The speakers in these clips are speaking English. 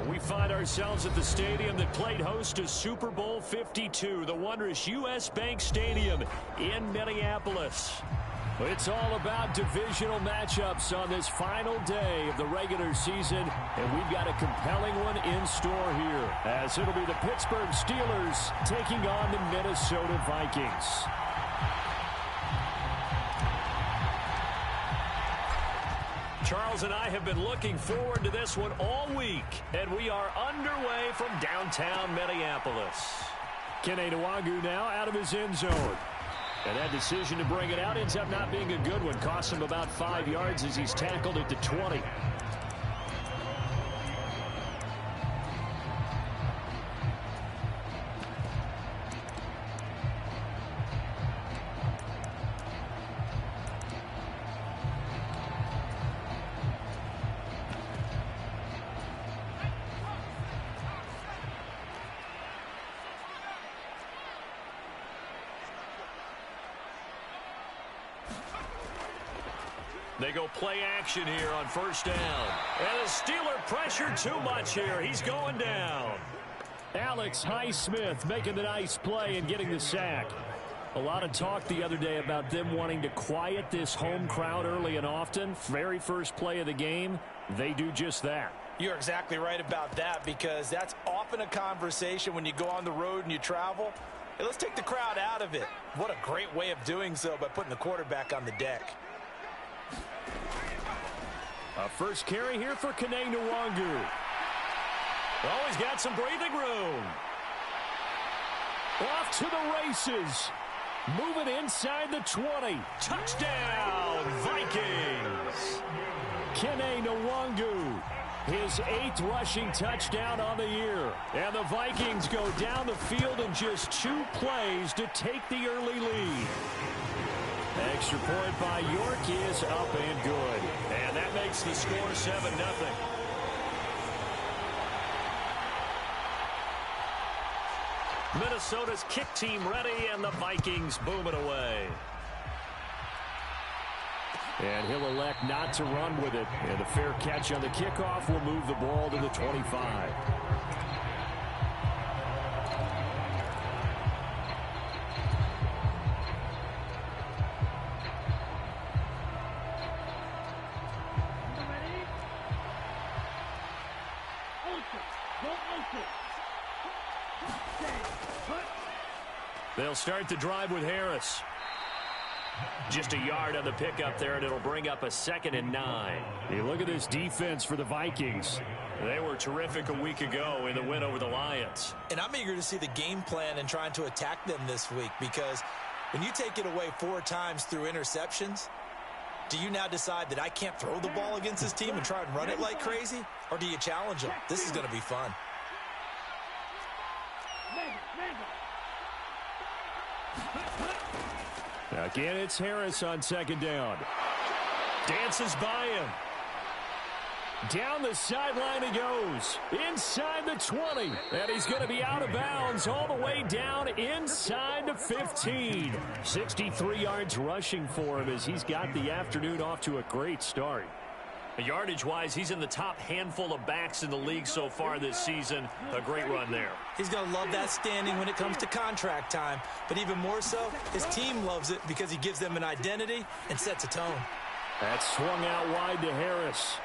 We find ourselves at the stadium that played host to Super Bowl 52, the wondrous U.S. Bank Stadium in Minneapolis. It's all about divisional matchups on this final day of the regular season, and we've got a compelling one in store here, as it'll be the Pittsburgh Steelers taking on the Minnesota Vikings. Charles and I have been looking forward to this one all week, and we are underway from downtown Minneapolis. Kene Nwangwu now out of his end zone. And that decision to bring it out ends up not being a good one. Cost him about 5 yards as he's tackled at the 20. They go play action here on first down. And the Steeler pressure too much here. He's going down. Alex Highsmith making the nice play and getting the sack. A lot of talk the other day about them wanting to quiet this home crowd early and often. Very first play of the game, they do just that. You're exactly right about that, because that's often a conversation when you go on the road and you travel. Hey, let's take the crowd out of it. What a great way of doing so by putting the quarterback on the deck. A first carry here for Kene Nwangwu. Oh, he's got some breathing room. Off to the races. Moving inside the 20. Touchdown, Vikings. Kene Nwangwu, his 8th rushing touchdown on the year. And the Vikings go down the field in just 2 plays to take the early lead. Extra point by York is up and good. And that makes the score 7-0. Minnesota's kick team ready, and the Vikings boom it away. And he'll elect not to run with it. And the fair catch on the kickoff will move the ball to the 25. They'll start the drive with Harris. Just a yard on the pickup there, and it'll bring up a 2nd and 9. You look at this defense for the Vikings. They were terrific a week ago in the win over the Lions. And I'm eager to see the game plan and trying to attack them this week, because when you take it away 4 times through interceptions, do you now decide that I can't throw the ball against this team and try and run it like crazy? Or do you challenge them? This is going to be fun. Again, it's Harris on 2nd down. Dances by him. Down the sideline he goes. Inside the 20. And he's going to be out of bounds all the way down inside the 15. 63 yards rushing for him as he's got the afternoon off to a great start. Yardage-wise, he's in the top handful of backs in the league so far this season. A great run there. He's going to love that standing when it comes to contract time. But even more so, his team loves it because he gives them an identity and sets a tone. That's swung out wide to Harris.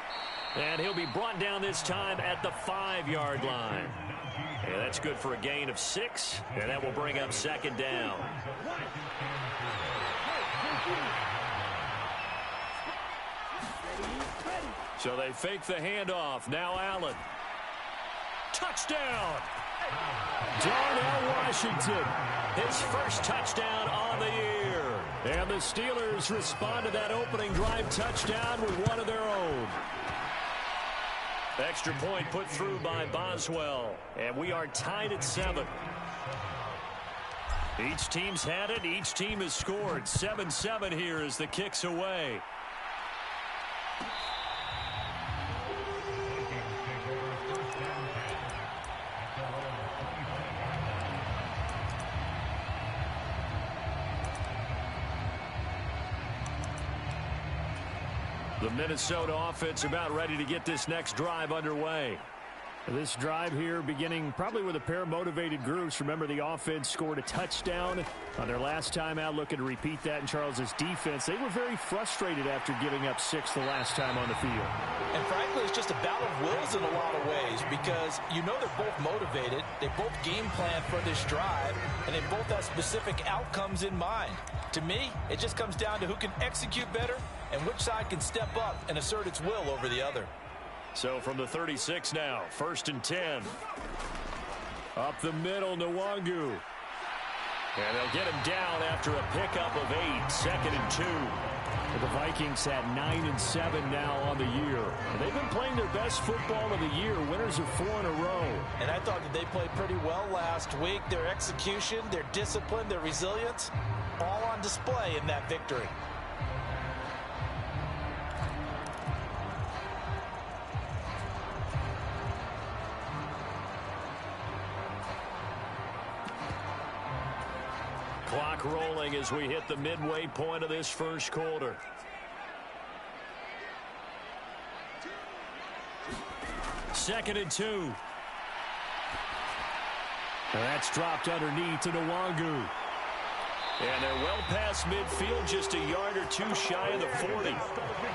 And he'll be brought down this time at the 5-yard line. And that's good for a gain of 6. And that will bring up 2nd down. So they fake the handoff. Now Allen. Touchdown! Darnell Washington. His first touchdown on the year. And the Steelers respond to that opening drive touchdown with one of their own. Extra point put through by Boswell. And we are tied at 7. Each team's had it. Each team has scored. 7-7 here as the kick's away. The Minnesota offense about ready to get this next drive underway. This drive here beginning probably with a pair of motivated groups. Remember, the offense scored a touchdown on their last time out. Looking to repeat that in Charles's defense. They were very frustrated after giving up 6 the last time on the field. And frankly, it's just a battle of wills in a lot of ways because you know they're both motivated. They both game plan for this drive, and they both have specific outcomes in mind. To me, it just comes down to who can execute better and which side can step up and assert its will over the other. So from the 36 now, 1st and 10. Up the middle, Nwangu. And they'll get him down after a pickup of 8, 2nd and 2. The Vikings had 9-7 now on the year. And they've been playing their best football of the year, winners of 4 in a row. And I thought that they played pretty well last week. Their execution, their discipline, their resilience, all on display in that victory. Clock rolling as we hit the midway point of this first quarter. Second and 2. And that's dropped underneath to Nwangu. And they're well past midfield, just a yard or 2 shy of the 40.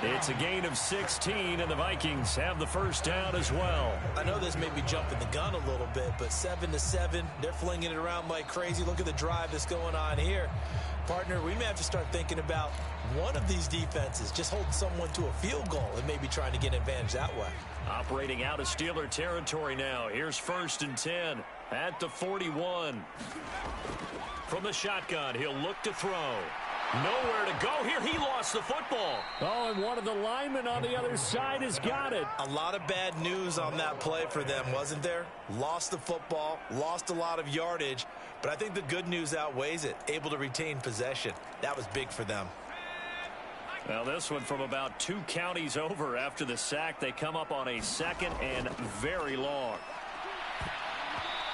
It's a gain of 16, and the Vikings have the first down as well. I know this may be jumping the gun a little bit, but 7-7, they're flinging it around like crazy. Look at the drive that's going on here. Partner, we may have to start thinking about one of these defenses just holding someone to a field goal and maybe trying to get an advantage that way. Operating out of Steeler territory now. Here's 1st and 10 at the 41. From the shotgun, he'll look to throw. Nowhere to go here. He lost the football. Oh, and one of the linemen on the other side has got it. A lot of bad news on that play for them, wasn't there? Lost the football, lost a lot of yardage, but I think the good news outweighs it. Able to retain possession. That was big for them. Now this one from about 2 counties over after the sack. They come up on a 2nd and very long.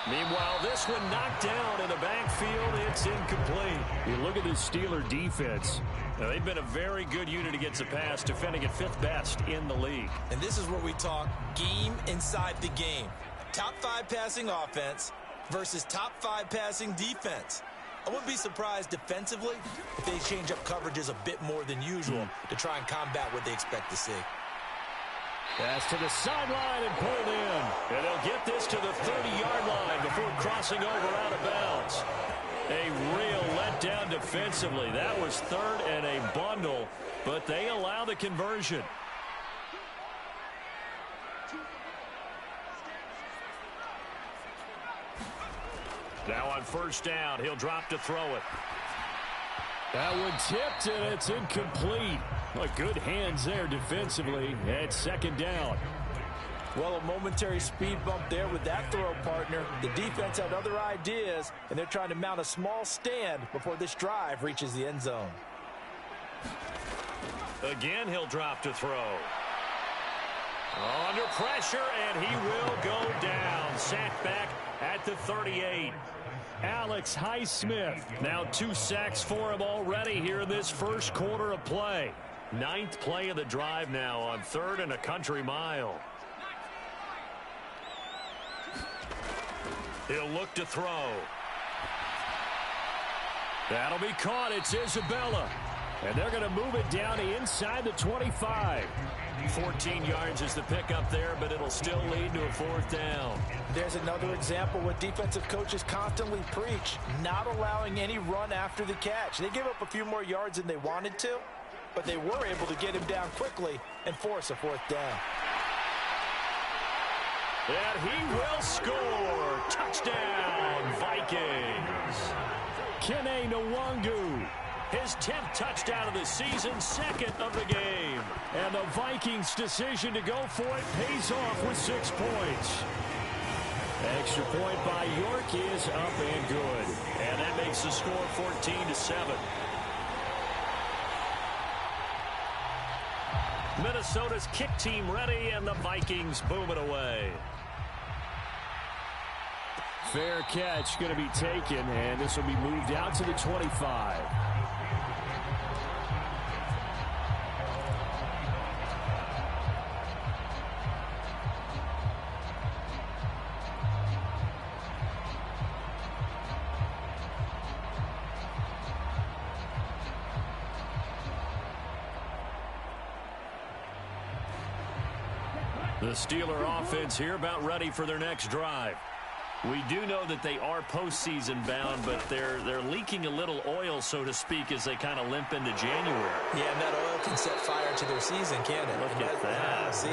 Meanwhile, this one knocked down in the backfield. It's incomplete. You look at this Steeler defense. Now, they've been a very good unit against the pass, defending at 5th best in the league. And this is where we talk game inside the game. Top 5 passing offense versus top 5 passing defense. I wouldn't be surprised defensively if they change up coverages a bit more than usual to try and combat what they expect to see. Pass to the sideline and pulled in. And they'll get this to the 30-yard line before crossing over out of bounds. A real letdown defensively. That was 3rd and a bundle, but they allow the conversion. Now on 1st down, he'll drop to throw it. That one tipped, and it's incomplete. Well, good hands there defensively at 2nd down. Well, a momentary speed bump there with that throw, partner. The defense had other ideas, and they're trying to mount a small stand before this drive reaches the end zone. Again, he'll drop to throw. Under pressure, and he will go down. Sacked back at the 38. Alex Highsmith. Now 2 sacks for him already here in this first quarter of play. 9th play of the drive now on 3rd and a country mile. He'll look to throw. That'll be caught. It's Isabella. And they're going to move it down to inside the 25. 14 yards is the pickup there, but it'll still lead to a 4th down. There's another example what defensive coaches constantly preach, not allowing any run after the catch. They gave up a few more yards than they wanted to, but they were able to get him down quickly and force a 4th down. And he will score. Touchdown, Vikings. Kene Nwangu. His 10th touchdown of the season, 2nd of the game. And the Vikings' decision to go for it pays off with 6 points. Extra point by York is up and good. And that makes the score 14-7. Minnesota's kick team ready, and the Vikings boom it away. Fair catch going to be taken, and this will be moved out to the 25. The Steeler offense here about ready for their next drive. We do know that they are postseason bound, but they're leaking a little oil, so to speak, as they kind of limp into January. Yeah, and that oil can set fire to their season, can't it? Look at that. See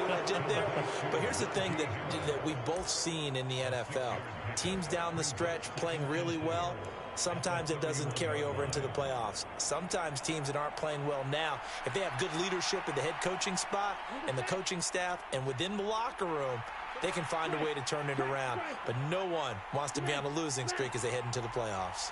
what I did there? But here's the thing that we've both seen in the NFL. Teams down the stretch playing really well. Sometimes it doesn't carry over into the playoffs. Sometimes teams that aren't playing well now, if they have good leadership at the head coaching spot and the coaching staff and within the locker room, they can find a way to turn it around. But no one wants to be on a losing streak as they head into the playoffs.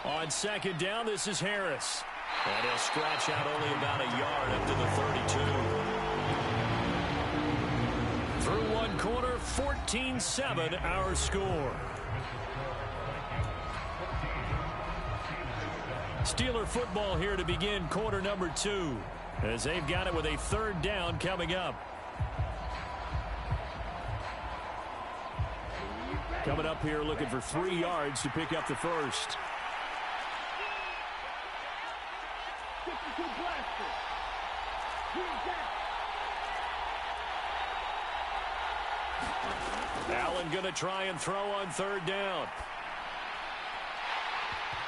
On second down, this is Harris. And he'll scratch out only about a yard up to the 32. Through one quarter, 14-7 our score. Steeler football here to begin quarter number 2, as they've got it with a third down coming up. Coming up here looking for 3 yards to pick up the first. Allen going to try and throw on third down.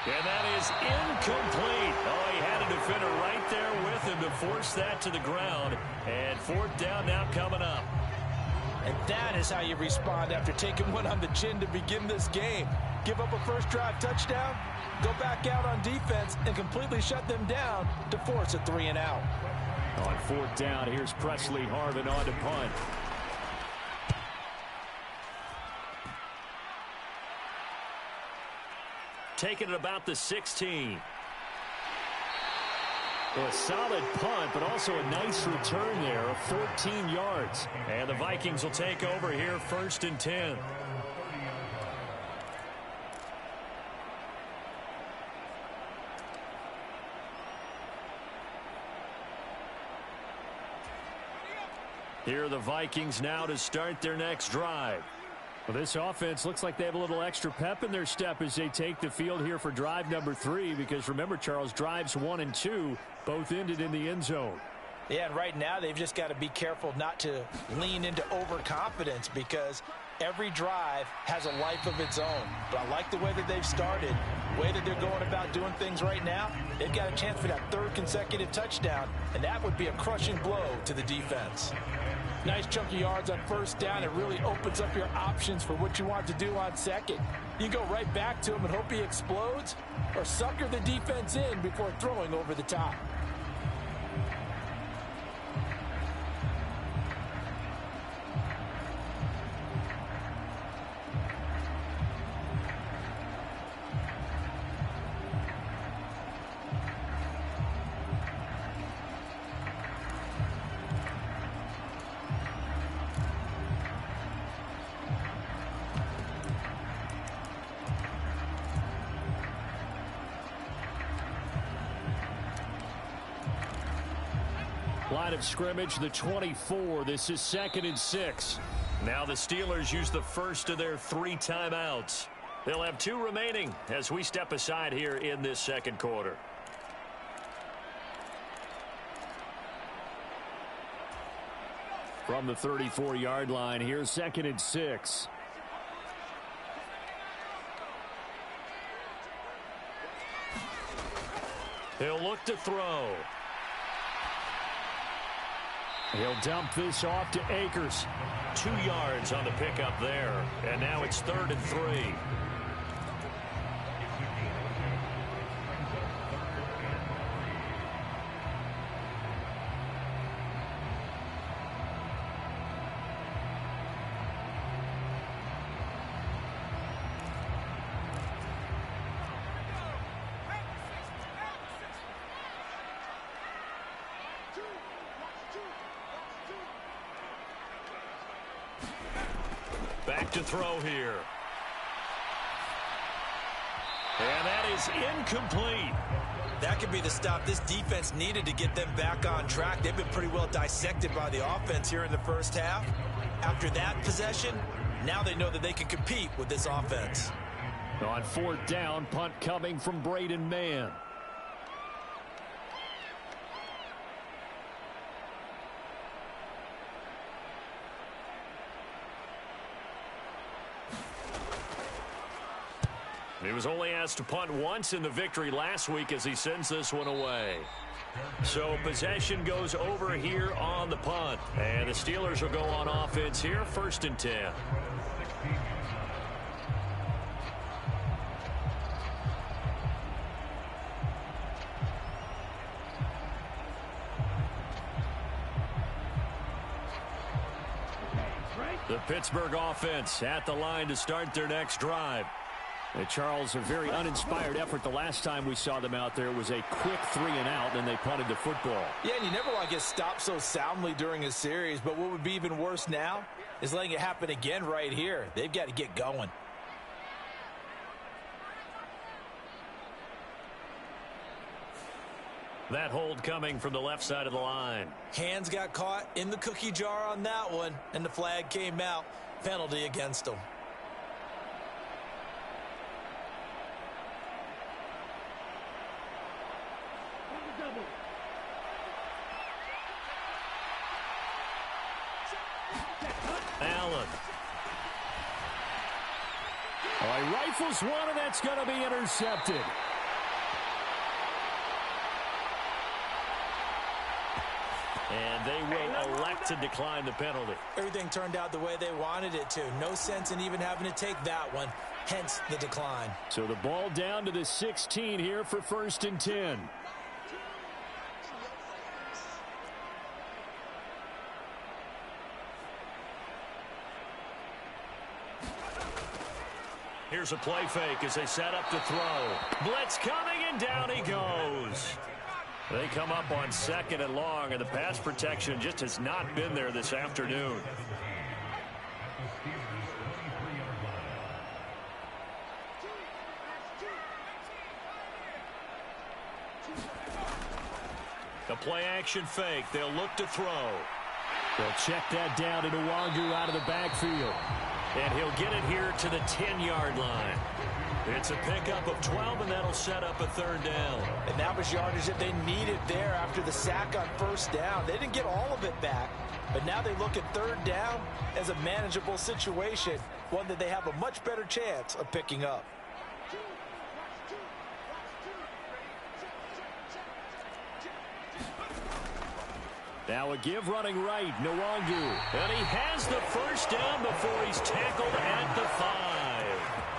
And that is incomplete. Oh, he had a defender right there with him to force that to the ground. And fourth down now coming up. And that is how you respond after taking one on the chin to begin this game. Give up a first drive touchdown, go back out on defense, and completely shut them down to force a 3-and-out. On fourth down, here's Presley Harvin on to punt. Taking it about the 16. A solid punt, but also a nice return there of 14 yards. And the Vikings will take over here, 1st and 10. Here are the Vikings now to start their next drive. Well, this offense looks like they have a little extra pep in their step as they take the field here for drive number 3, because remember, Charles, drives 1 and 2 both ended in the end zone. Yeah, and right now they've just got to be careful not to lean into overconfidence, because every drive has a life of its own. But I like the way that they've started, the way that they're going about doing things right now. They've got a chance for that 3rd consecutive touchdown, and that would be a crushing blow to the defense. Nice chunky yards on first down. It really opens up your options for what you want to do on second. You go right back to him and hope he explodes, or sucker the defense in before throwing over the top. Line of scrimmage, the 24. This is 2nd and 6. Now the Steelers use the first of their 3 timeouts. They'll have 2 remaining as we step aside here in this second quarter. From the 34-yard line, here's 2nd and 6. He'll look to throw. He'll dump this off to Akers. 2 yards on the pickup there. And now it's 3rd and 3. Back to throw here. And that is incomplete. That could be the stop this defense needed to get them back on track. They've been pretty well dissected by the offense here in the first half. After that possession, now they know that they can compete with this offense. On 4th down, punt coming from Braden Mann. He was only asked to punt once in the victory last week as he sends this one away. So possession goes over here on the punt. And the Steelers will go on offense here, 1st and 10. The Pittsburgh offense at the line to start their next drive. And Charles, a very uninspired effort the last time we saw them out there. It was a quick 3-and-out, and they punted the football. Yeah, and you never want to get stopped so soundly during a series, but what would be even worse now is letting it happen again right here. They've got to get going. That hold coming from the left side of the line. Hands got caught in the cookie jar on that one, and the flag came out. Penalty against them. Allen. Oh, he rifles one, and that's going to be intercepted. And they will elect to decline the penalty. Everything turned out the way they wanted it to. No sense in even having to take that one, hence the decline. So the ball down to the 16 here for 1st and 10. Here's a play fake as they set up to throw. Blitz coming, and down he goes. They come up on 2nd and long, and the pass protection just has not been there this afternoon. The play action fake. They'll look to throw. They'll check that down to Nwangu out of the backfield. And he'll get it here to the 10-yard line. It's a pickup of 12, and that'll set up a 3rd down. And that was yardage that they needed there after the sack on 1st down. They didn't get all of it back, but now they look at 3rd down as a manageable situation, one that they have a much better chance of picking up. Now a give running right, Nwangu. And he has the 1st down before he's tackled at the 5.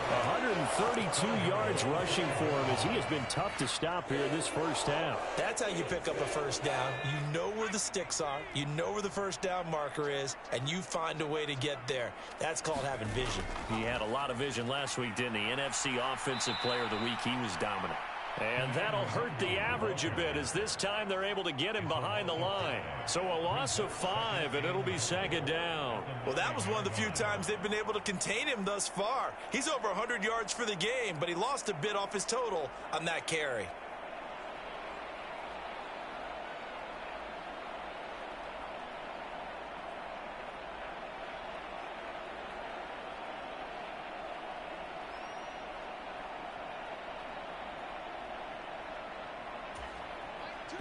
132 yards rushing for him as he has been tough to stop here this 1st half. That's how you pick up a 1st down. You know where the sticks are. You know where the 1st down marker is, and you find a way to get there. That's called having vision. He had a lot of vision last week, didn't he? NFC Offensive Player of the Week. He was dominant. And that'll hurt the average a bit as this time they're able to get him behind the line. So a loss of 5, and it'll be 2nd down. Well, that was one of the few times they've been able to contain him thus far. He's over 100 yards for the game, but he lost a bit off his total on that carry.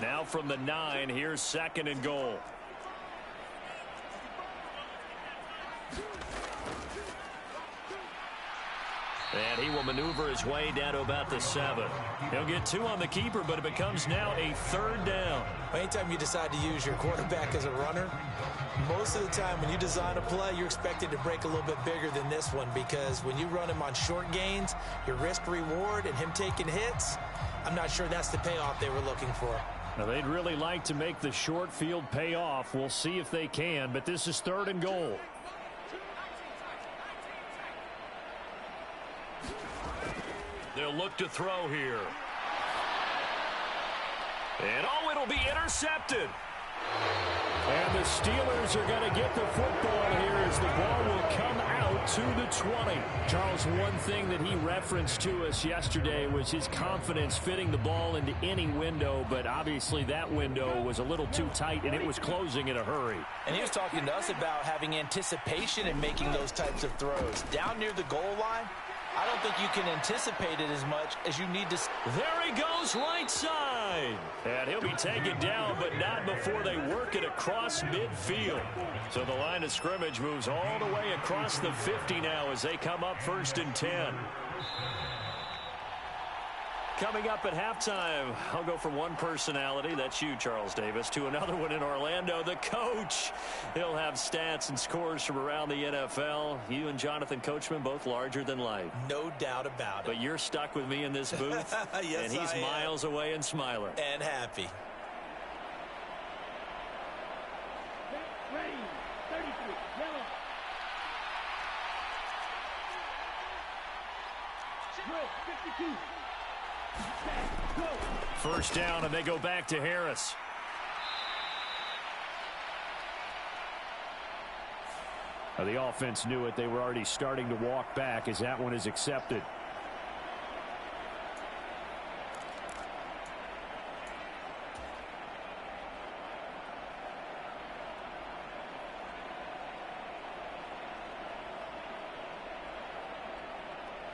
Now from the 9, here's 2nd and goal. And he will maneuver his way down to about the 7. He'll get 2 on the keeper, but it becomes now a 3rd down. Anytime you decide to use your quarterback as a runner, most of the time when you design a play, you're expected to break a little bit bigger than this one, because when you run him on short gains, your risk-reward and him taking hits, I'm not sure that's the payoff they were looking for. Now, they'd really like to make the short field pay off. We'll see if they can, but this is 3rd and goal. They'll look to throw here. And, oh, it'll be intercepted. And the Steelers are going to get the football here as the ball will come out to the 20. Charles, one thing that he referenced to us yesterday was his confidence fitting the ball into any window, but obviously that window was a little too tight, and it was closing in a hurry. And he was talking to us about having anticipation in making those types of throws. Down near the goal line, I don't think you can anticipate it as much as you need to. There he goes, right side. And he'll be taken down, but not before they work it across midfield. So the line of scrimmage moves all the way across the 50 now as they come up 1st and 10. Coming up at halftime, I'll go from one personality, that's you, Charles Davis, to another one in Orlando, the coach. He'll have stats and scores from around the NFL. You and Jonathan Coachman, both larger than life. No doubt about it. But you're stuck with me in this booth, yes, and he's miles away and smiling. And happy. Ready, 33, yellow. Drill, 52. Go. First down, and they go back to Harris. The offense knew it. They were already starting to walk back as that one is accepted.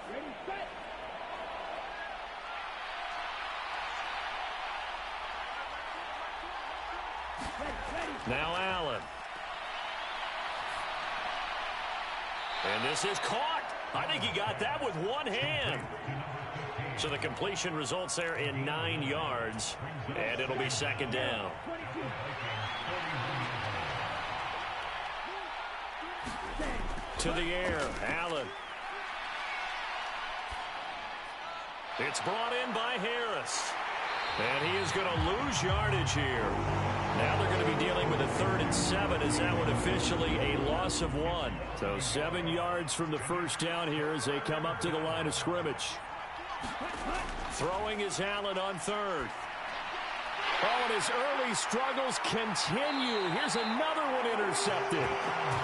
Ready, set. Ready. Now Allen. And this is caught. I think he got that with one hand. So the completion results there in 9 yards. And it'll be second down. 22. To the air, Allen. It's brought in by Harris. And he is going to lose yardage here. Now they're going to be dealing with a 3rd and 7 as that one officially a loss of 1. So 7 yards from the first down here as they come up to the line of scrimmage. Throwing is Allen on 3rd. Oh, and his early struggles continue. Here's another one intercepted.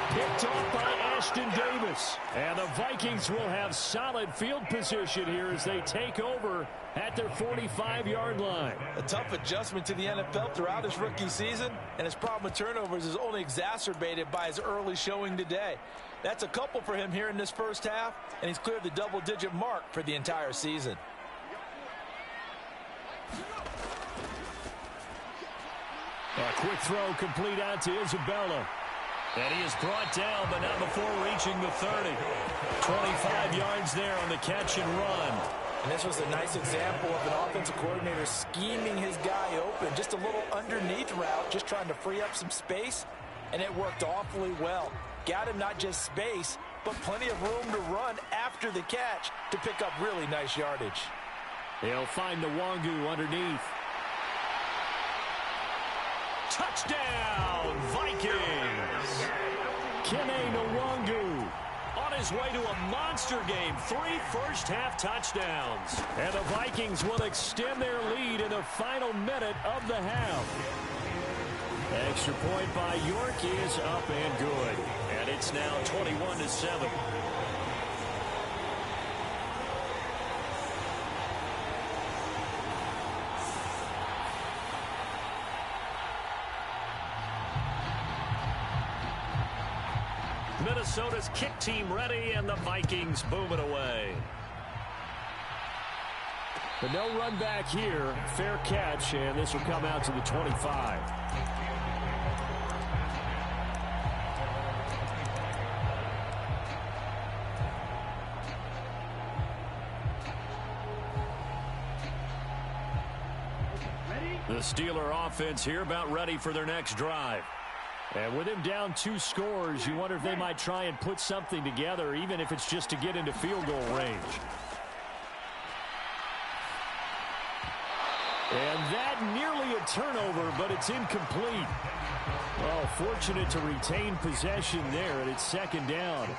Picked off by Ashton Davis. And the Vikings will have solid field position here as they take over at their 45-yard line. A tough adjustment to the NFL throughout his rookie season, and his problem with turnovers is only exacerbated by his early showing today. That's a couple for him here in this first half, and he's cleared the double-digit mark for the entire season. A quick throw complete out to Isabella. And he is brought down, but not before reaching the 30. 25 yards there on the catch and run. And this was a nice example of an offensive coordinator scheming his guy open. Just a little underneath route, just trying to free up some space, and it worked awfully well. Got him not just space, but plenty of room to run after the catch to pick up really nice yardage. They'll find Nwangu underneath. Touchdown, Vikings! Kene Nwangu on his way to a monster game. 3 first-half touchdowns. And the Vikings will extend their lead in the final minute of the half. Extra point by York is up and good. And it's now 21-7. Minnesota's kick team ready, and the Vikings boom it away. But no run back here. Fair catch, and this will come out to the 25. The Steeler offense here about ready for their next drive. And with him down 2 scores, you wonder if they might try and put something together, even if it's just to get into field goal range. And that nearly a turnover, but it's incomplete. Well, fortunate to retain possession there, and it's second down.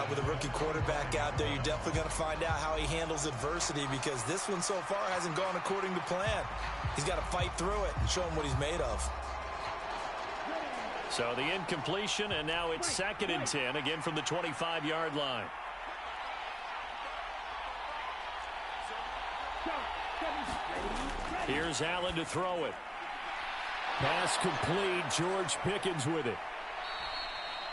With a rookie quarterback out there, you're definitely going to find out how he handles adversity, because this one so far hasn't gone according to plan. He's got to fight through it and show him what he's made of. So the incompletion, and now it's 2nd and 10, again from the 25-yard line. Here's Allen to throw it. Pass complete. George Pickens with it.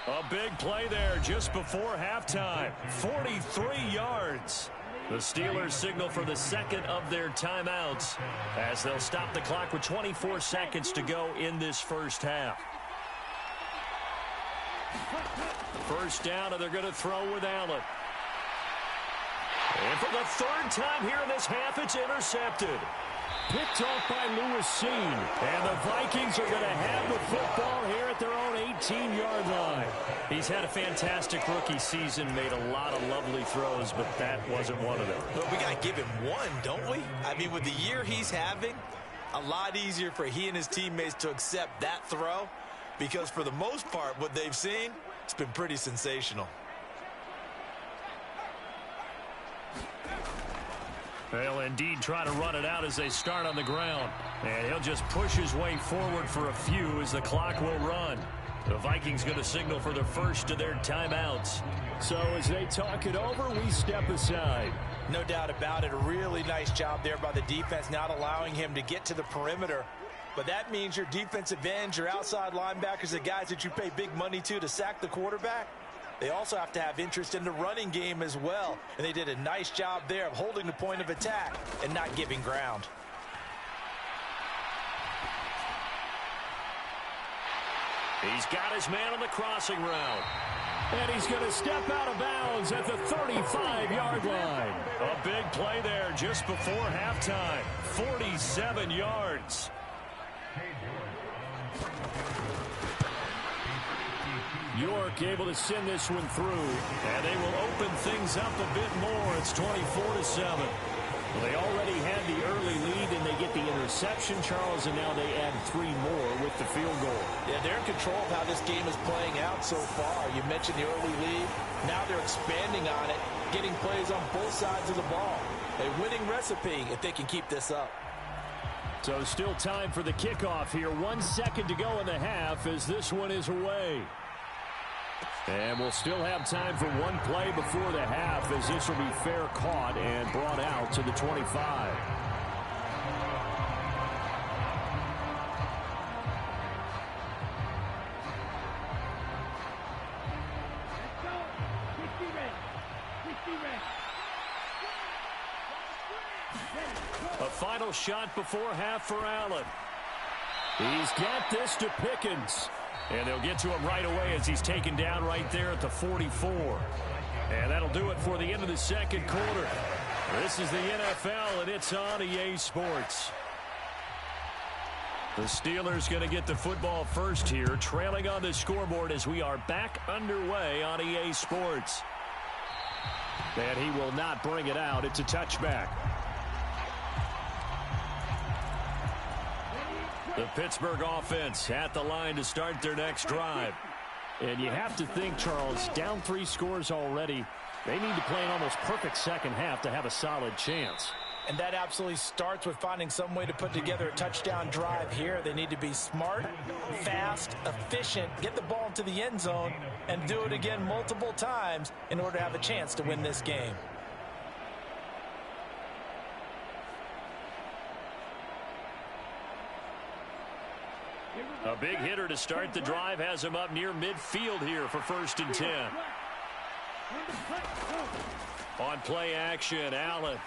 A big play there just before halftime. 43 yards. The Steelers signal for the second of their timeouts as they'll stop the clock with 24 seconds to go in this first half. First down, and they're going to throw with Allen. And for the third time here in this half, it's intercepted. Picked off by Lewis Cine. And the Vikings are going to have the football here at their own 18-yard line. He's had a fantastic rookie season, made a lot of lovely throws, but that wasn't one of them. But we got to give him one, don't we? I mean, with the year he's having, a lot easier for he and his teammates to accept that throw, because for the most part, what they've seen, it's been pretty sensational. They'll indeed try to run it out as they start on the ground. And he'll just push his way forward for a few as the clock will run. The Vikings going to signal for the first of their timeouts. So as they talk it over, we step aside. No doubt about it. A really nice job there by the defense, not allowing him to get to the perimeter. But that means your defensive ends, your outside linebackers, the guys that you pay big money to sack the quarterback, they also have to have interest in the running game as well. And they did a nice job there of holding the point of attack and not giving ground. He's got his man on the crossing route. And he's going to step out of bounds at the 35-yard line. A big play there just before halftime. 47 yards. York able to send this one through, and they will open things up a bit more. It's 24-7. Well, they already had the early lead, and they get the interception, Charles, and now they add 3 more with the field goal. Yeah, they're in control of how this game is playing out so far. You mentioned the early lead. Now they're expanding on it, getting plays on both sides of the ball. A winning recipe if they can keep this up. So still time for the kickoff here. 1 second to go in the half as this one is away. And we'll still have time for one play before the half as this will be fair caught and brought out to the 25. A final shot before half for Allen. He's got this to Pickens. And they'll get to him right away as he's taken down right there at the 44. And that'll do it for the end of the second quarter. This is the NFL, and it's on EA Sports. The Steelers going to get the football first here, trailing on the scoreboard as we are back underway on EA Sports. And he will not bring it out. It's a touchback. The Pittsburgh offense at the line to start their next drive. And you have to think, Charles, down 3 scores already. They need to play an almost perfect second half to have a solid chance. And that absolutely starts with finding some way to put together a touchdown drive here. They need to be smart, fast, efficient, get the ball into the end zone, and do it again multiple times in order to have a chance to win this game. A big hitter to start the drive has him up near midfield here for 1st and 10. On play action, Allen.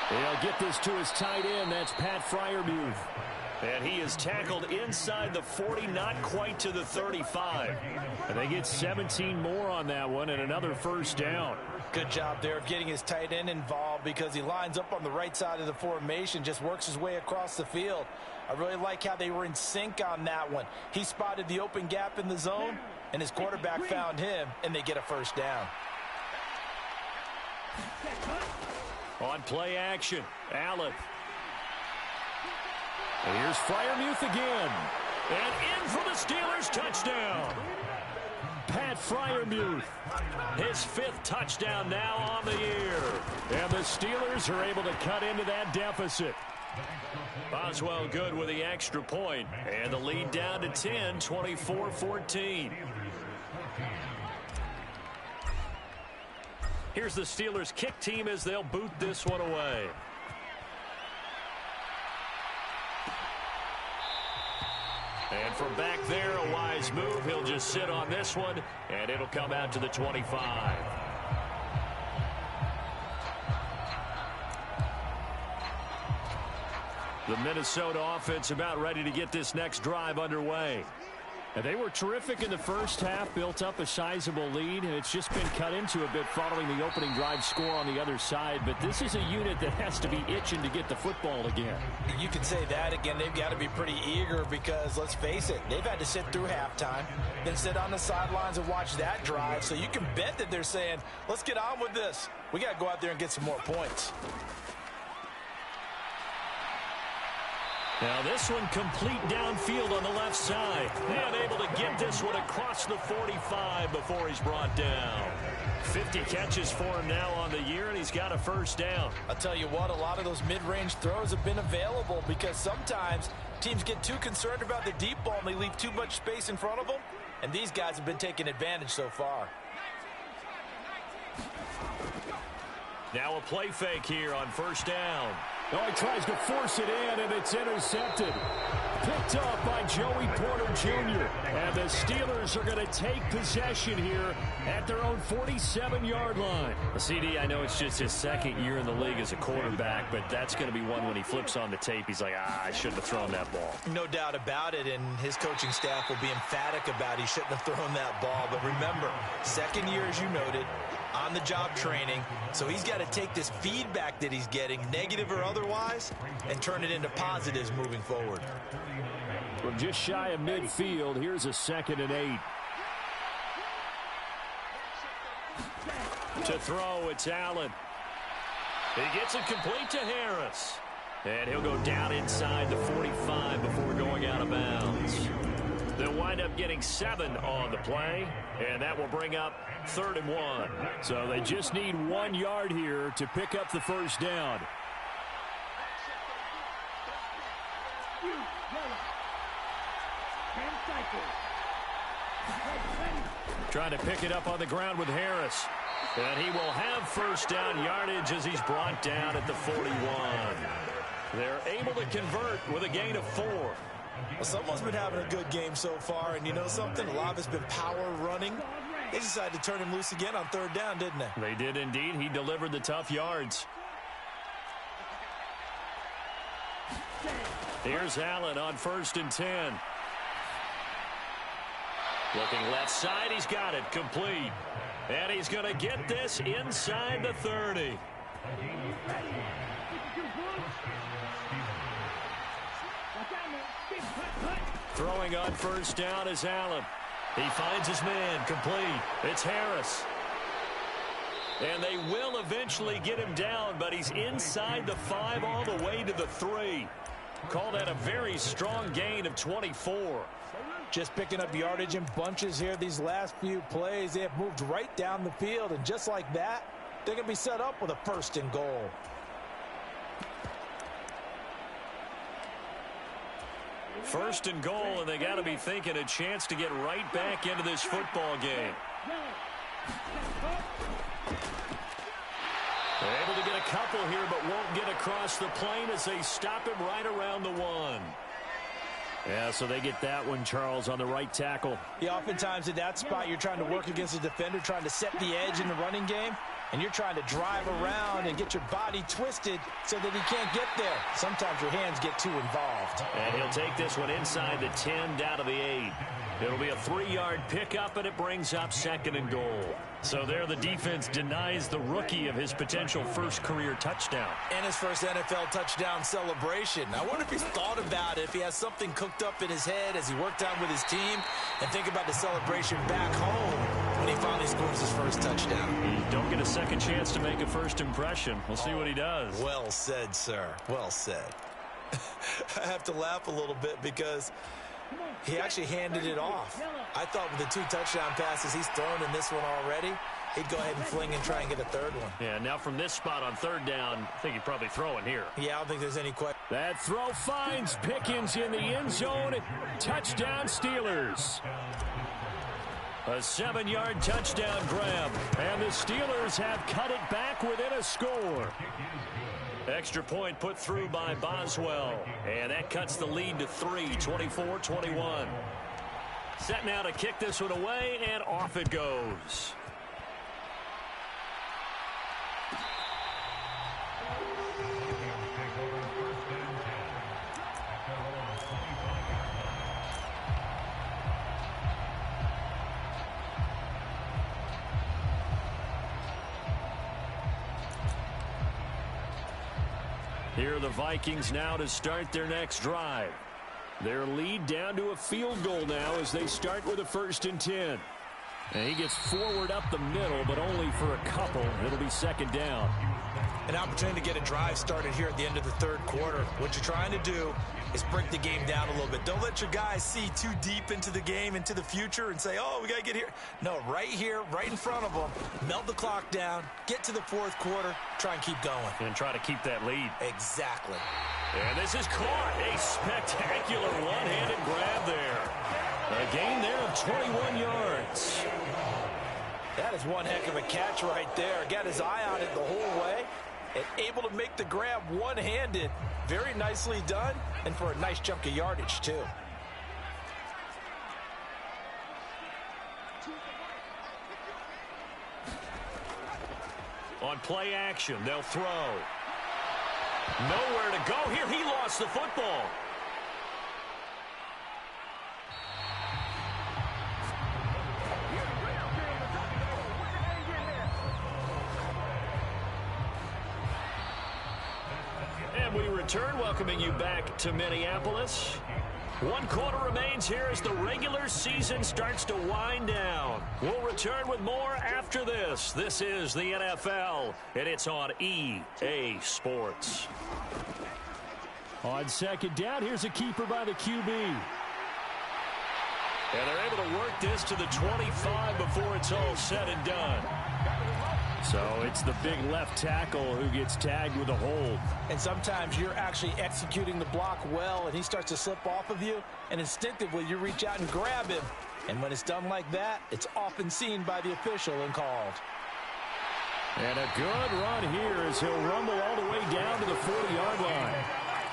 He'll get this to his tight end. That's Pat Freiermuth. And he is tackled inside the 40, not quite to the 35. And they get 17 more on that one and another first down. Good job there of getting his tight end involved because he lines up on the right side of the formation, just works his way across the field. I really like how they were in sync on that one. He spotted the open gap in the zone, and his quarterback found him, and they get a first down. On play action, Allen. And here's Freiermuth again. And in for the Steelers touchdown. Pat Freiermuth, his 5th touchdown now on the year. And the Steelers are able to cut into that deficit. Boswell good with the extra point. And the lead down to 10, 24-14. Here's the Steelers kick team as they'll boot this one away. And from back there, a wise move. He'll just sit on this one, and it'll come out to the 25. The Minnesota offense about ready to get this next drive underway. And they were terrific in the first half, built up a sizable lead, and it's just been cut into a bit following the opening drive score on the other side. But this is a unit that has to be itching to get the football again. You can say that again. They've got to be pretty eager because, let's face it, they've had to sit through halftime, then sit on the sidelines and watch that drive. So you can bet that they're saying, let's get on with this. We got to go out there and get some more points. Now this one complete downfield on the left side. And able to get this one across the 45 before he's brought down. 50 catches for him now on the year, and he's got a first down. I'll tell you what, a lot of those mid-range throws have been available because sometimes teams get too concerned about the deep ball and they leave too much space in front of them. And these guys have been taking advantage so far. Now a play fake here on first down. Oh, he tries to force it in, and it's intercepted. Picked up by Joey Porter Jr. And the Steelers are going to take possession here at their own 47-yard line. CD, I know it's just his second year in the league as a quarterback, but that's going to be one when he flips on the tape. He's like, I shouldn't have thrown that ball. No doubt about it, and his coaching staff will be emphatic about he shouldn't have thrown that ball. But remember, second year, as you noted, on-the-job training, so he's got to take this feedback that he's getting, negative or otherwise, and turn it into positives moving forward. From just shy of midfield, here's a 2nd and 8. To throw, it's Allen. He gets it complete to Harris. And he'll go down inside the 45 before going out of bounds. They'll wind up getting 7 on the play, and that will bring up 3rd and 1. So they just need 1 yard here to pick up the first down. Trying to pick it up on the ground with Harris. And he will have first down yardage as he's brought down at the 41. They're able to convert with a gain of 4. Well, someone's been having a good game so far, and you know something? A lot of it's been power running. They decided to turn him loose again on 3rd down, didn't they? They did indeed. He delivered the tough yards. Here's Allen on 1st and 10. Looking left side, he's got it complete. And he's going to get this inside the 30. Throwing on first down is Allen. He finds his man complete. It's Harris. And they will eventually get him down, but he's inside the 5 all the way to the 3. Call that a very strong gain of 24. Just picking up yardage in bunches here these last few plays. They have moved right down the field, and just like that, they're going to be set up with a 1st and goal. First and goal, and they got to be thinking a chance to get right back into this football game. They're able to get a couple here, but won't get across the plane as they stop him right around the 1. Yeah, so they get that one, Charles, on the right tackle. Yeah, oftentimes at that spot, you're trying to work against a defender, trying to set the edge in the running game, and you're trying to drive around and get your body twisted so that he can't get there. Sometimes your hands get too involved. And he'll take this one inside the 10 down to the 8. It'll be a 3-yard pickup, and it brings up 2nd and goal. So there the defense denies the rookie of his potential first career touchdown. And his first NFL touchdown celebration. I wonder if he's thought about it, if he has something cooked up in his head as he worked out with his team, and think about the celebration back home when he finally scores his first touchdown. You don't get a second chance to make a first impression. We'll see what he does. Well said, sir. Well said. I have to laugh a little bit because he actually handed it off. I thought with the 2 touchdown passes he's thrown in this one already, he'd go ahead and fling and try and get a 3rd one. Yeah, now from this spot on 3rd down, I think he'd probably throw it here. Yeah, I don't think there's any question. That throw finds Pickens in the end zone. Touchdown Steelers. A 7-yard touchdown grab. And the Steelers have cut it back within a score. Extra point put through by Boswell. And that cuts the lead to 3, 24-21. Set now to kick this one away, and off it goes. Here are the Vikings now to start their next drive. Their lead down to a field goal now as they start with a 1st and 10. And he gets forward up the middle, but only for a couple. It'll be 2nd down. An opportunity to get a drive started here at the end of the 3rd quarter. What you're trying to do is break the game down a little bit. Don't let your guys see too deep into the game, into the future, and say, oh, we got to get here. No, right here, right in front of them, melt the clock down, get to the 4th quarter, try and keep going. And try to keep that lead. Exactly. And this is caught. A spectacular one-handed grab there. A gain there of 21 yards. That is one heck of a catch right there. Got his eye on it the whole way and able to make the grab one-handed. Very nicely done, and for a nice chunk of yardage, too. On play action, they'll throw. Nowhere to go here. He lost the football. And we return, welcoming you back to Minneapolis. 1 quarter remains here as the regular season starts to wind down. We'll return with more after this. This is the NFL, and it's on EA Sports. On 2nd down, here's a keeper by the QB. And they're able to work this to the 25 before it's all said and done. So it's the big left tackle who gets tagged with a hold. And sometimes you're actually executing the block well, and he starts to slip off of you, and instinctively you reach out and grab him. And when it's done like that, it's often seen by the official and called. And a good run here as he'll rumble all the way down to the 40-yard line.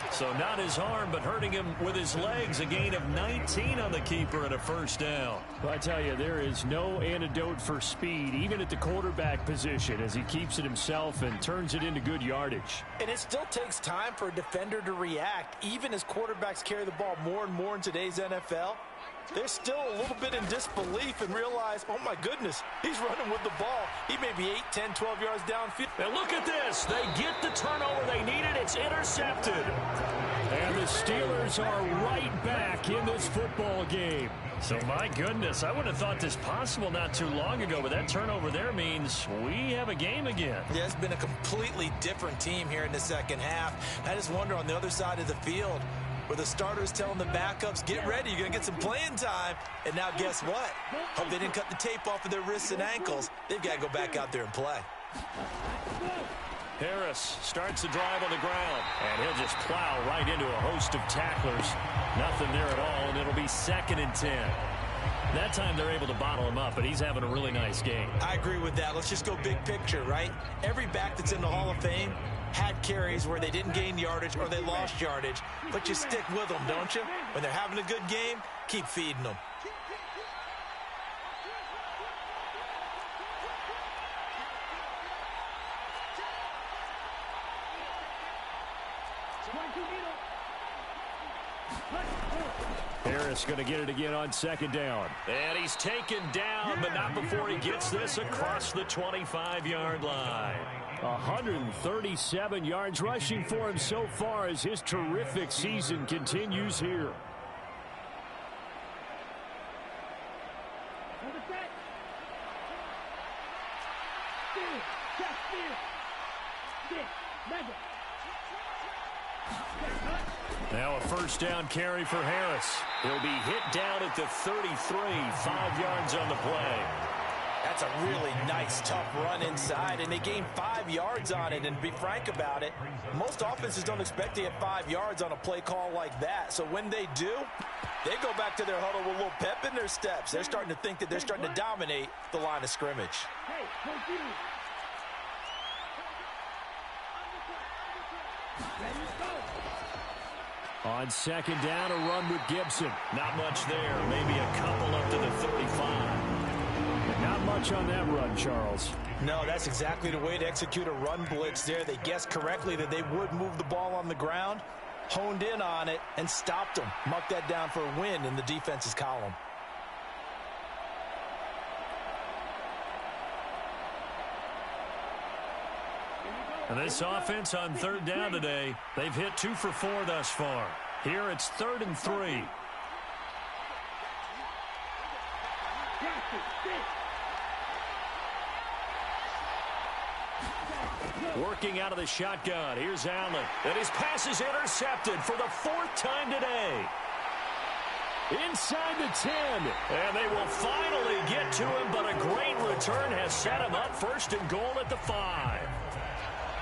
So not his arm, but hurting him with his legs. A gain of 19 on the keeper and a 1st down. Well, I tell you, there is no antidote for speed, even at the quarterback position, as he keeps it himself and turns it into good yardage. And it still takes time for a defender to react, even as quarterbacks carry the ball more and more in today's NFL. They're still a little bit in disbelief and realize, oh, my goodness, he's running with the ball. He may be 8, 10, 12 yards downfield. And look at this. They get the turnover they needed. It's intercepted. And the Steelers are right back in this football game. So, my goodness, I wouldn't have thought this possible not too long ago, but that turnover there means we have a game again. Yeah, it's been a completely different team here in the 2nd half. I just wonder on the other side of the field, where the starters telling the backups, get ready, you're going to get some playing time. And now guess what? Hope they didn't cut the tape off of their wrists and ankles. They've got to go back out there and play. Harris starts the drive on the ground, and he'll just plow right into a host of tacklers. Nothing there at all, and it'll be 2nd and 10. That time they're able to bottle him up, but he's having a really nice game. I agree with that. Let's just go big picture, right? Every back that's in the Hall of Fame had carries where they didn't gain yardage or they lost yardage, but you stick with them, don't you? When they're having a good game, keep feeding them. Harris going to get it again on 2nd down. And he's taken down, but not before he gets this across the 25-yard line. 137 yards rushing for him so far as his terrific season continues here. Now a 1st down carry for Harris. He'll be hit down at the 33, 5 yards on the play. That's a really nice, tough run inside, and they gained 5 yards on it. And to be frank about it, most offenses don't expect to get 5 yards on a play call like that. So when they do, they go back to their huddle with a little pep in their steps. They're starting to think that they're starting to dominate the line of scrimmage. On 2nd down, a run with Gibson. Not much there. Maybe a couple up to the 35. Not much on that run, Charles. No, that's exactly the way to execute a run blitz there. They guessed correctly that they would move the ball on the ground, honed in on it, and stopped them. Marked that down for a win in the defense's column. Here we go. And this offense on third down today, they've hit 2 for 4 thus far. Here it's 3rd and 3. Working out of the shotgun. Here's Allen. And his pass is intercepted for the 4th time today. Inside the 10. And they will finally get to him, but a great return has set him up 1st and goal at the 5.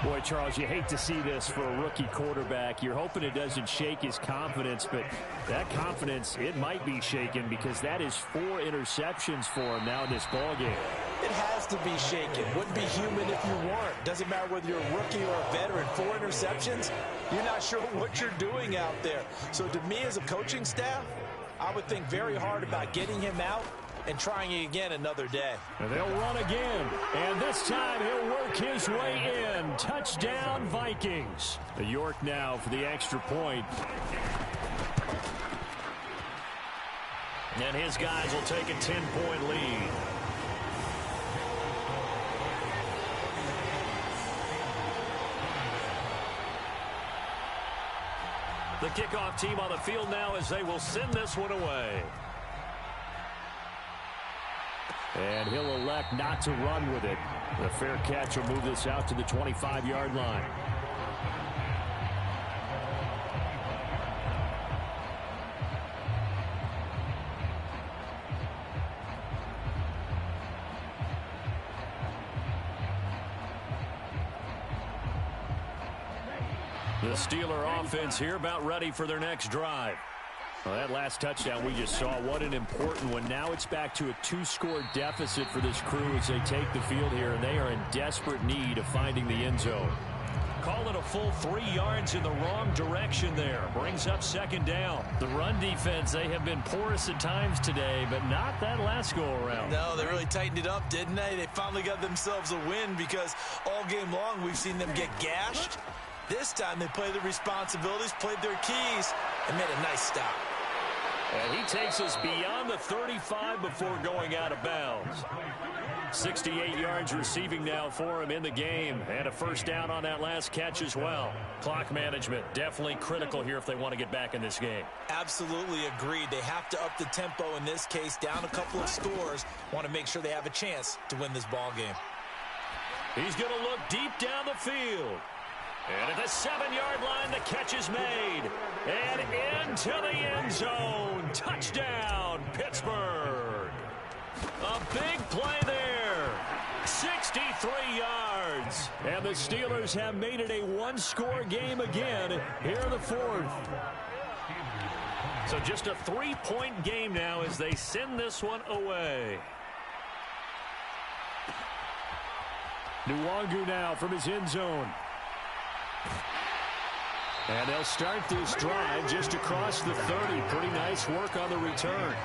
Boy, Charles, you hate to see this for a rookie quarterback. You're hoping it doesn't shake his confidence, but that confidence, it might be shaken because that is 4 interceptions for him now in this ballgame. It has to be shaken. Wouldn't be human if you weren't. Doesn't matter whether you're a rookie or a veteran. 4 interceptions, you're not sure what you're doing out there. So to me as a coaching staff, I would think very hard about getting him out and trying it again another day. And they'll run again. And this time he'll work his way in. Touchdown, Vikings. The York now for the extra point. And his guys will take a 10-point lead. The kickoff team on the field now as they will send this one away. And he'll elect not to run with it. The fair catch will move this out to the 25-yard line. The Steeler offense here about ready for their next drive. Well, that last touchdown we just saw, what an important one. Now it's back to a 2-score deficit for this crew as they take the field here, and they are in desperate need of finding the end zone. Call it a full 3 yards in the wrong direction there. Brings up 2nd down. The run defense, they have been porous at times today, but not that last go-around. No, they really tightened it up, didn't they? They finally got themselves a win because all game long we've seen them get gashed. This time they played their responsibilities, played their keys, and made a nice stop. And he takes us beyond the 35 before going out of bounds. 68 yards receiving now for him in the game, and a 1st down on that last catch as well. Clock management definitely critical here if they want to get back in this game. Absolutely agreed. They have to up the tempo in this case, down a couple of scores. Want to make sure they have a chance to win this ball game. He's going to look deep down the field. And at the 7-yard line, the catch is made. And into the end zone. Touchdown, Pittsburgh. A big play there. 63 yards. And the Steelers have made it a 1-score game again here in the 4th. So just a 3-point game now as they send this one away. Nwangu now from his end zone. And they'll start this drive just across the 30. Pretty nice work on the return.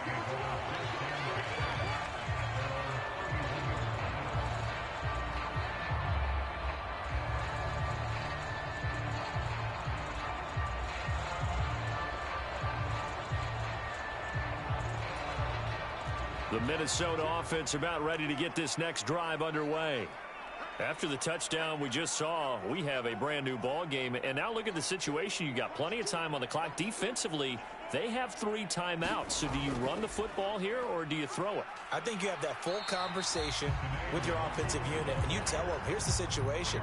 The Minnesota offense about ready to get this next drive underway. After the touchdown we just saw, we have a brand new ball game. And now look at the situation. You got plenty of time on the clock. Defensively, they have 3 timeouts. So do you run the football here or do you throw it? I think you have that full conversation with your offensive unit, and you tell them, here's the situation.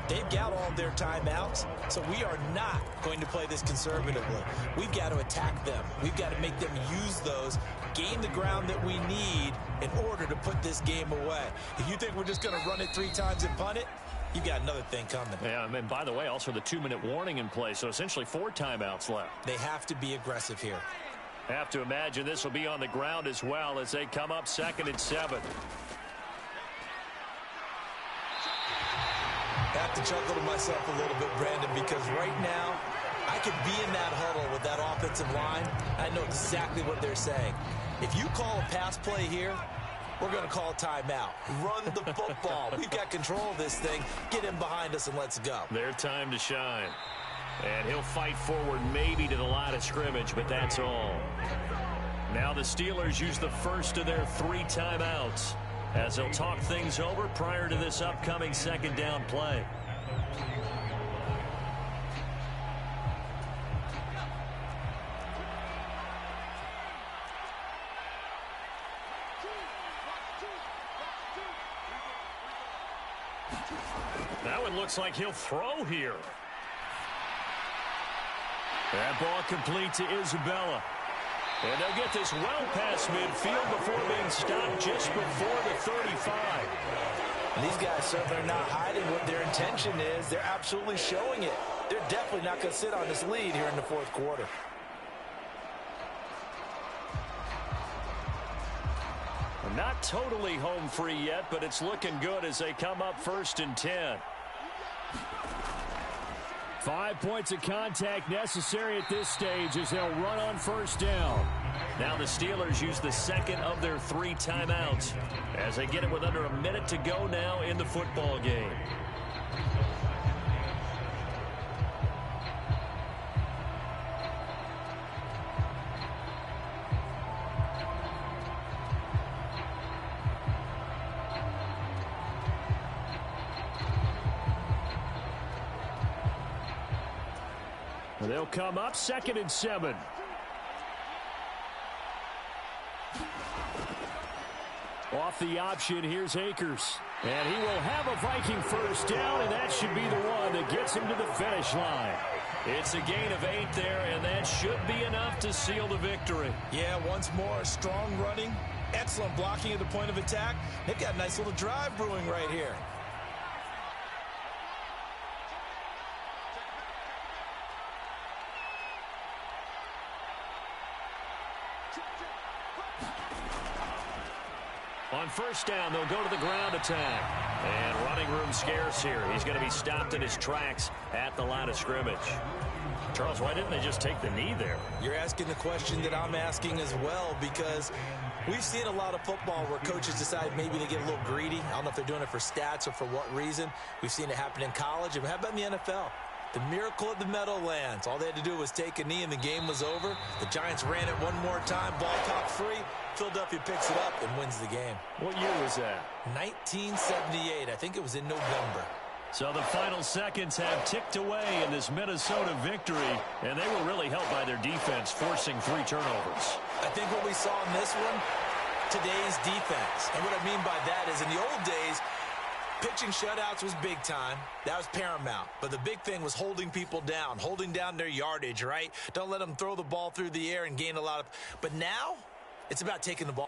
They've got all their timeouts, so we are not going to play this conservatively. We've got to attack them. We've got to make them use those, gain the ground that we need in order to put this game away. If you think we're just going to run it 3 times and punt it, you've got another thing coming. Yeah, and by the way, also the 2-minute warning in place, so essentially 4 timeouts left. They have to be aggressive here. Have to imagine this will be on the ground as well as they come up 2nd and 7. I have to chuckle to myself a little bit, Brandon, because right now I could be in that huddle with that offensive line. I know exactly what they're saying. If you call a pass play here, we're going to call a timeout. Run the football. We've got control of this thing. Get him behind us and let's go. Their time to shine. And he'll fight forward maybe to the line of scrimmage, but that's all. Now the Steelers use the first of their 3 timeouts as they'll talk things over prior to this upcoming 2nd down play. That one looks like he'll throw here. That ball complete to Isabella. And they'll get this well past midfield before being stopped just before the 35. And these guys certainly are not hiding what their intention is. They're absolutely showing it. They're definitely not going to sit on this lead here in the fourth quarter. Not totally home free yet, but it's looking good as they come up 1st and 10. 5 points of contact necessary at this stage as they'll run on 1st down. Now the Steelers use the second of their 3 timeouts as they get it with under a minute to go now in the football game. They'll come up 2nd and 7. Off the option, here's Akers. And he will have a Viking 1st down, and that should be the one that gets him to the finish line. It's a gain of 8 there, and that should be enough to seal the victory. Yeah, once more, strong running, excellent blocking at the point of attack. They've got a nice little drive brewing right here. On 1st down, they'll go to the ground attack. And running room scarce here. He's going to be stopped in his tracks at the line of scrimmage. Charles, why didn't they just take the knee there? You're asking the question that I'm asking as well, because we've seen a lot of football where coaches decide maybe to get a little greedy. I don't know if they're doing it for stats or for what reason. We've seen it happen in college. And how about in the NFL? The miracle of the Meadowlands. All they had to do was take a knee and the game was over. The Giants ran it one more time. Ball caught free. Philadelphia picks it up and wins the game. What year was that? 1978. I think it was in November. So the final seconds have ticked away in this Minnesota victory, and they were really helped by their defense, forcing 3 turnovers. I think what we saw in this one, today's defense. And what I mean by that is in the old days, pitching shutouts was big time. That was paramount. But the big thing was holding people down, holding down their yardage, right? Don't let them throw the ball through the air and gain a lot of... But now, it's about taking the ball